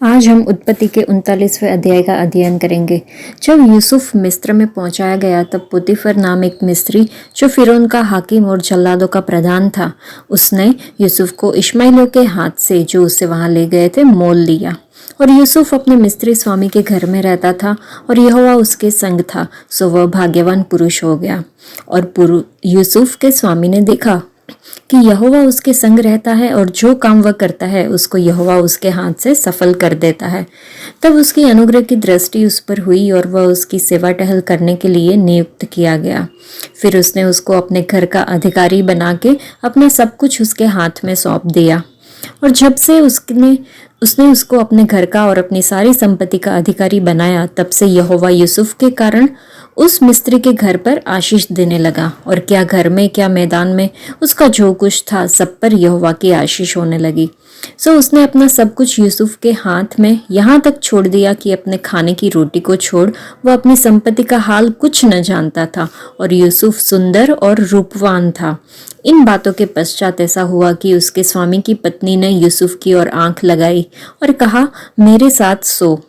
आज हम उत्पत्ति के 39वें अध्याय का अध्ययन करेंगे। जब यूसुफ मिस्र में पहुंचाया गया तब पुतीफर नाम एक मिस्री जो फिरौन का हाकिम और जल्लादों का प्रधान था, उसने यूसुफ को इश्माएलियों के हाथ से जो उसे वहां ले गए थे मोल लिया। और यूसुफ अपने मिस्री स्वामी के घर में रहता था और यहोवा उसके संग था, सो वह भाग्यवान पुरुष हो गया। और यूसुफ के स्वामी ने देखा कि यहोवा उसके संग रहता है और जो काम वह करता है उसको यहोवा उसके हाथ से सफल कर देता है। तब उसकी अनुग्रह की दृष्टि उस पर हुई और वह उसकी सेवा टहल करने के लिए नियुक्त किया गया। फिर उसने उसको अपने घर का अधिकारी बना के अपना सब कुछ उसके हाथ में सौंप दिया। और जब से उसने उसको अपने घर का और अपनी सारी संपत्ति का अधिकारी बनाया, तब से यहोवा यूसुफ के कारण उस मिस्त्री के घर पर आशीष देने लगा। और क्या घर में क्या मैदान में उसका जो कुछ था सब पर यहोवा की आशीष होने लगी। सो उसने अपना सब कुछ यूसुफ के हाथ में यहाँ तक छोड़ दिया कि अपने खाने की रोटी को छोड़ वह अपनी संपत्ति का हाल कुछ न जानता था। और यूसुफ सुंदर और रूपवान था। इन बातों के पश्चात ऐसा हुआ कि उसके स्वामी की पत्नी ने यूसुफ की ओर आंख लगाई और कहा, मेरे साथ सो।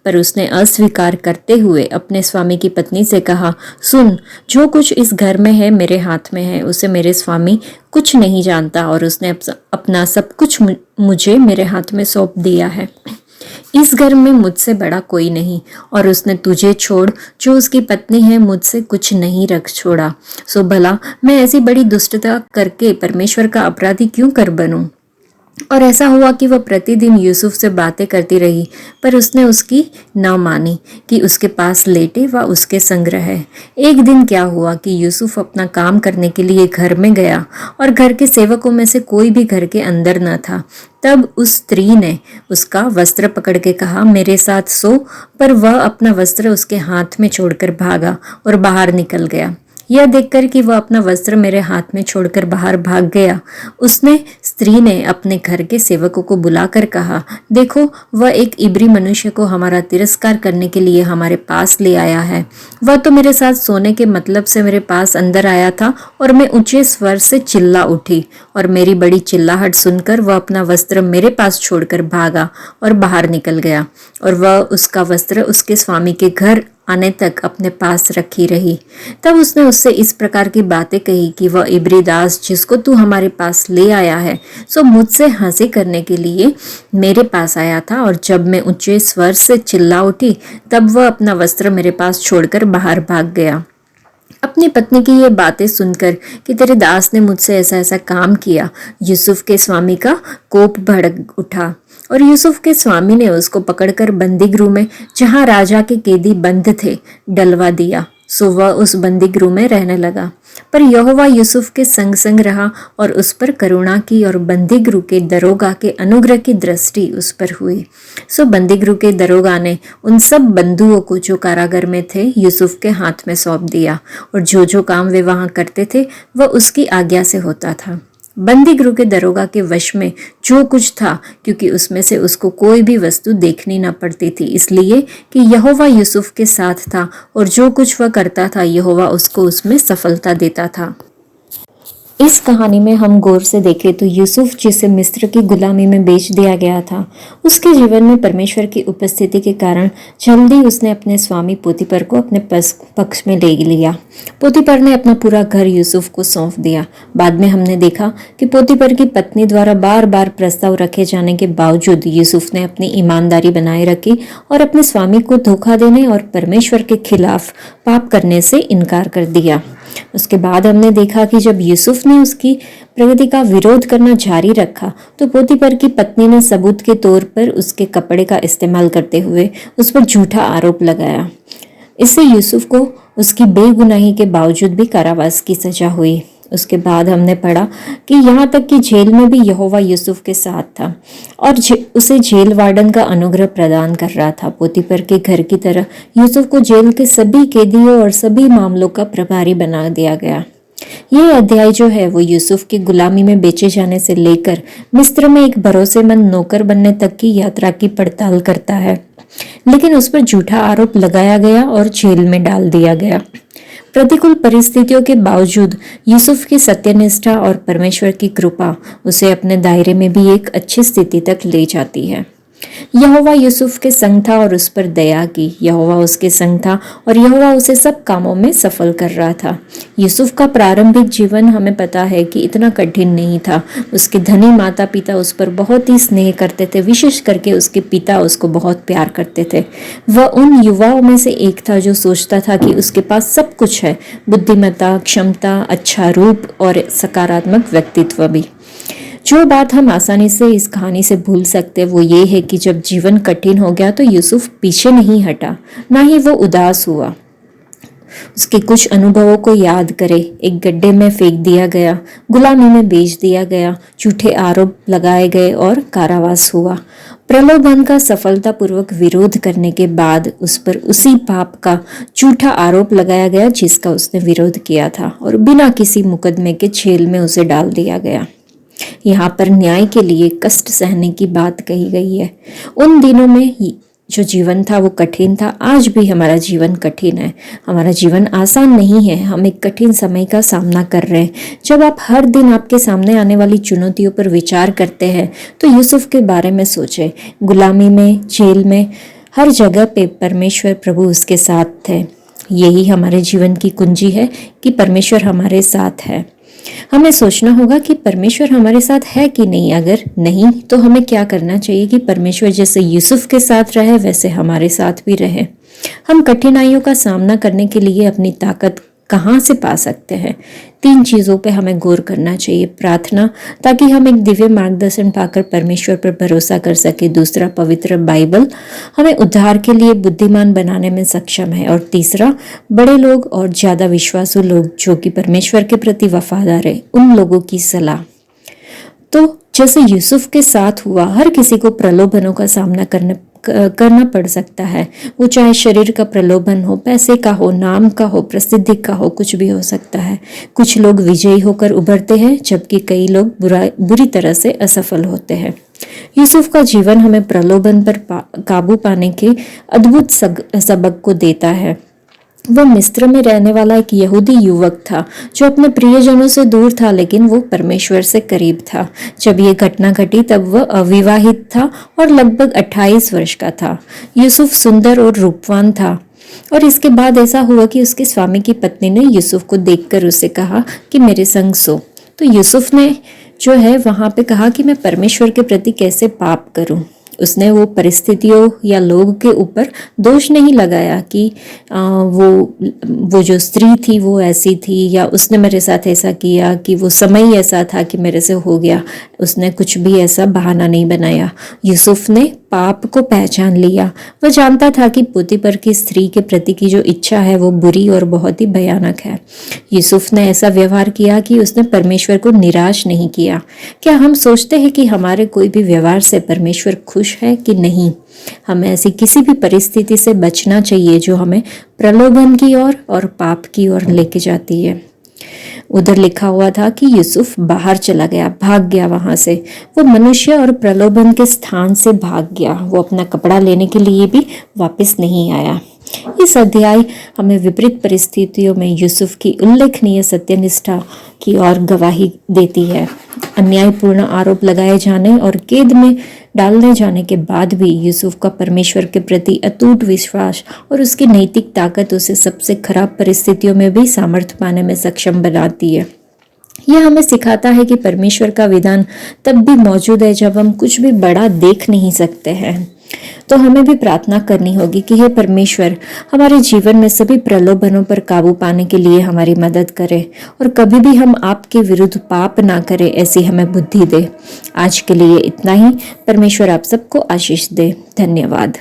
पर उसने अस्वीकार करते हुए अपने स्वामी की पत्नी से कहा, सुन, जो कुछ इस घर में है मेरे हाथ में है, उसे मेरे स्वामी कुछ नहीं जानता और उसने अपना सब कुछ मुझे मेरे हाथ में सौंप दिया है। इस घर में मुझसे बड़ा कोई नहीं और उसने तुझे छोड़ जो उसकी पत्नी है मुझसे कुछ नहीं रख छोड़ा। सो भला मैं ऐसी बड़ी दुष्टता करके परमेश्वर का अपराधी क्यों कर बनूं? और ऐसा हुआ कि वह प्रतिदिन यूसुफ से बातें करती रही, पर उसने उसकी न मानी कि उसके पास लेटे व उसके संग रहे। एक दिन क्या हुआ कि यूसुफ अपना काम करने के लिए घर में गया और घर के सेवकों में से कोई भी घर के अंदर न था। तब उस स्त्री ने उसका वस्त्र पकड़ के कहा, मेरे साथ सो। पर वह अपना वस्त्र उसके हाथ में छोड़कर भागा और बाहर निकल गया। यह देखकर कि वह अपना वस्त्र मेरे हाथ में छोड़कर बाहर भाग गया, उसने स्त्री ने अपने घर के सेवकों को बुलाकर कहा, देखो, वह एक इब्री मनुष्य को हमारा तिरस्कार करने के लिए हमारे पास ले आया है। वह तो मेरे साथ सोने के मतलब से मेरे पास अंदर आया था और मैं ऊंचे स्वर से चिल्ला उठी और मेरी बड़ी चिल्लाहट सुनकर वह अपना वस्त्र मेरे पास छोड़कर भागा और बाहर निकल गया। और वह उसका वस्त्र उसके स्वामी के घर आने तक अपने पास रखी रही। तब उसने उससे इस प्रकार की बातें कही कि वह इब्री दास जिसको तू हमारे पास ले आया है, सो मुझसे हंसी करने के लिए मेरे पास आया था और जब मैं ऊंचे स्वर से चिल्ला उठी तब वह अपना वस्त्र मेरे पास छोड़कर बाहर भाग गया। अपनी पत्नी की ये बातें सुनकर कि तेरे दास ने मुझसे ऐसा ऐसा काम किया, यूसुफ के स्वामी का कोप भड़क उठा और यूसुफ के स्वामी ने उसको पकड़कर बंदीगृह में, जहां राजा के कैदी बंद थे, डलवा दिया। सो वह उस बंदीगृह में रहने लगा। पर यहोवा यूसुफ के संग संग रहा और उस पर करुणा की और बंदीगृह के दरोगा के अनुग्रह की दृष्टि उस पर हुई। सो बंदीगृह के दरोगा ने उन सब बंधुओं को जो कारागार में थे यूसुफ के हाथ में सौंप दिया और जो जो काम वे वहां करते थे वह उसकी आज्ञा से होता था। बंदीगृह के दरोगा के वश में जो कुछ था, क्योंकि उसमें से उसको कोई भी वस्तु देखनी न पड़ती थी, इसलिए कि यहोवा यूसुफ के साथ था और जो कुछ वह करता था यहोवा उसको उसमें सफलता देता था। इस कहानी में हम गौर से देखें तो यूसुफ जिसे मिस्र की गुलामी में बेच दिया गया था, उसके जीवन में परमेश्वर की उपस्थिति के कारण जल्दी उसने अपने स्वामी पोतीपर को अपने पक्ष में ले लिया। पोतीपर ने अपना पूरा घर यूसुफ को सौंप दिया। बाद में हमने देखा कि पोतीपर की पत्नी द्वारा बार बार प्रस्ताव रखे जाने के बावजूद यूसुफ ने अपनी ईमानदारी बनाए रखी और अपने स्वामी को धोखा देने और परमेश्वर के खिलाफ पाप करने से इनकार कर दिया। उसके बाद हमने देखा कि जब यूसुफ ने उसकी प्रगति का विरोध करना जारी रखा तो पोतीपर की पत्नी ने सबूत के तौर पर उसके कपड़े का इस्तेमाल करते हुए उस पर झूठा आरोप लगाया। इससे यूसुफ को उसकी बेगुनाही के बावजूद भी कारावास की सजा हुई। उसके बाद हमने पढ़ा कि यहाँ तक कि जेल में भी यहोवा यूसुफ के साथ था और उसे जेल वार्डन का अनुग्रह प्रदान कर रहा था। पोतीपर के घर की तरह यूसुफ को जेल के सभी कैदियों और सभी मामलों का प्रभारी बना दिया गया। यह अध्याय जो है वो यूसुफ की गुलामी में बेचे जाने से लेकर मिस्र में एक भरोसेमंद नौकर बनने तक की यात्रा की पड़ताल करता है, लेकिन उस पर झूठा आरोप लगाया गया और जेल में डाल दिया गया। प्रतिकूल परिस्थितियों के बावजूद यूसुफ की सत्यनिष्ठा और परमेश्वर की कृपा उसे अपने दायरे में भी एक अच्छी स्थिति तक ले जाती है। यहोवा यूसुफ के संग था और उस पर दया की। यहोवा उसके संग था और यहोवा उसे सब कामों में सफल कर रहा था। यूसुफ का प्रारंभिक जीवन हमें पता है कि इतना कठिन नहीं था। उसके धनी माता पिता उस पर बहुत ही स्नेह करते थे, विशेष करके उसके पिता उसको बहुत प्यार करते थे। वह उन युवाओं में से एक था जो सोचता था कि उसके पास सब कुछ है, बुद्धिमत्ता, क्षमता, अच्छा रूप और सकारात्मक व्यक्तित्व भी। जो बात हम आसानी से इस कहानी से भूल सकते वो ये है कि जब जीवन कठिन हो गया तो यूसुफ पीछे नहीं हटा, ना ही वो उदास हुआ। उसके कुछ अनुभवों को याद करे। एक गड्ढे में फेंक दिया गया, गुलामी में बेच दिया गया, झूठे आरोप लगाए गए और कारावास हुआ। प्रलोभन का सफलतापूर्वक विरोध करने के बाद उस पर उसी पाप का झूठा आरोप लगाया गया जिसका उसने विरोध किया था, और बिना किसी मुकदमे के जेल में उसे डाल दिया गया। यहाँ पर न्याय के लिए कष्ट सहने की बात कही गई है। उन दिनों में जो जीवन था वो कठिन था। आज भी हमारा जीवन कठिन है, हमारा जीवन आसान नहीं है। हम एक कठिन समय का सामना कर रहे हैं। जब आप हर दिन आपके सामने आने वाली चुनौतियों पर विचार करते हैं तो यूसुफ के बारे में सोचें। गुलामी में, जेल में, हर जगह पे परमेश्वर प्रभु उसके साथ थे। यही हमारे जीवन की कुंजी है कि परमेश्वर हमारे साथ है। हमें सोचना होगा कि परमेश्वर हमारे साथ है कि नहीं। अगर नहीं तो हमें क्या करना चाहिए कि परमेश्वर जैसे यूसुफ के साथ रहे वैसे हमारे साथ भी रहे। हम कठिनाइयों का सामना करने के लिए अपनी ताकत कहाँ से पा सकते हैं? 3 चीज़ों पे हमें गौर करना चाहिए। प्रार्थना, ताकि हम एक दिव्य मार्गदर्शन पाकर परमेश्वर पर भरोसा कर सके। दूसरा, पवित्र बाइबल हमें उद्धार के लिए बुद्धिमान बनाने में सक्षम है। और तीसरा, बड़े लोग और ज़्यादा विश्वासु लोग जो कि परमेश्वर के प्रति वफादार है, उन लोगों की सलाह। तो जैसे यूसुफ के साथ हुआ, हर किसी को प्रलोभनों का सामना करना पड़ सकता है। वो चाहे शरीर का प्रलोभन हो, पैसे का हो, नाम का हो, प्रसिद्धि का हो, कुछ भी हो सकता है। कुछ लोग विजयी होकर उभरते हैं जबकि कई लोग बुरी तरह से असफल होते हैं। यूसुफ का जीवन हमें प्रलोभन पर काबू पाने के अद्भुत सबक को देता है। वह मिस्र में रहने वाला एक यहूदी युवक था जो अपने प्रियजनों से दूर था, लेकिन वो परमेश्वर से करीब था। जब ये घटना घटी तब वह अविवाहित था और लगभग 28 वर्ष का था। यूसुफ सुंदर और रूपवान था, और इसके बाद ऐसा हुआ कि उसके स्वामी की पत्नी ने यूसुफ को देखकर उसे कहा कि मेरे संग सो। तो यूसुफ ने जो है वहां पे कहा कि मैं परमेश्वर के प्रति कैसे पाप करूं। उसने वो परिस्थितियों या लोग के ऊपर दोष नहीं लगाया कि वो जो स्त्री थी वो ऐसी थी, या उसने मेरे साथ ऐसा किया, कि वो समय ऐसा था कि मेरे से हो गया। उसने कुछ भी ऐसा बहाना नहीं बनाया। यूसुफ ने पाप को पहचान लिया। वह जानता था कि पोतीपर की स्त्री के प्रति की जो इच्छा है वो बुरी और बहुत ही भयानक है। यूसुफ ने ऐसा व्यवहार किया कि उसने परमेश्वर को निराश नहीं किया। क्या हम सोचते हैं कि हमारे कोई भी व्यवहार से परमेश्वर खुश है कि नहीं? हमें ऐसी किसी भी परिस्थिति से बचना चाहिए जो हमें प्रलोभन की ओर और पाप की ओर लेके जाती है। उधर लिखा हुआ था कि यूसुफ बाहर चला गया, भाग गया वहां से। वो मनुष्य और प्रलोभन के स्थान से भाग गया। वो अपना कपड़ा लेने के लिए भी वापस नहीं आया। इस अध्याय हमें विपरीत परिस्थितियों में यूसुफ की उल्लेखनीय सत्यनिष्ठा की ओर गवाही देती है। अन्यायपूर्ण आरोप लगाए जाने और कैद में डालने जाने के बाद भी यूसुफ का परमेश्वर के प्रति अटूट विश्वास और उसकी नैतिक ताकत उसे सबसे खराब परिस्थितियों में भी सामर्थ्य पाने में सक्षम बनाती है। यह हमें सिखाता है कि परमेश्वर का विधान तब भी मौजूद है जब हम कुछ भी बड़ा देख नहीं सकते हैं। तो हमें भी प्रार्थना करनी होगी कि हे परमेश्वर, हमारे जीवन में सभी प्रलोभनों पर काबू पाने के लिए हमारी मदद करे और कभी भी हम आपके विरुद्ध पाप ना करें, ऐसी हमें बुद्धि दे। आज के लिए इतना ही। परमेश्वर आप सबको आशीष दे। धन्यवाद।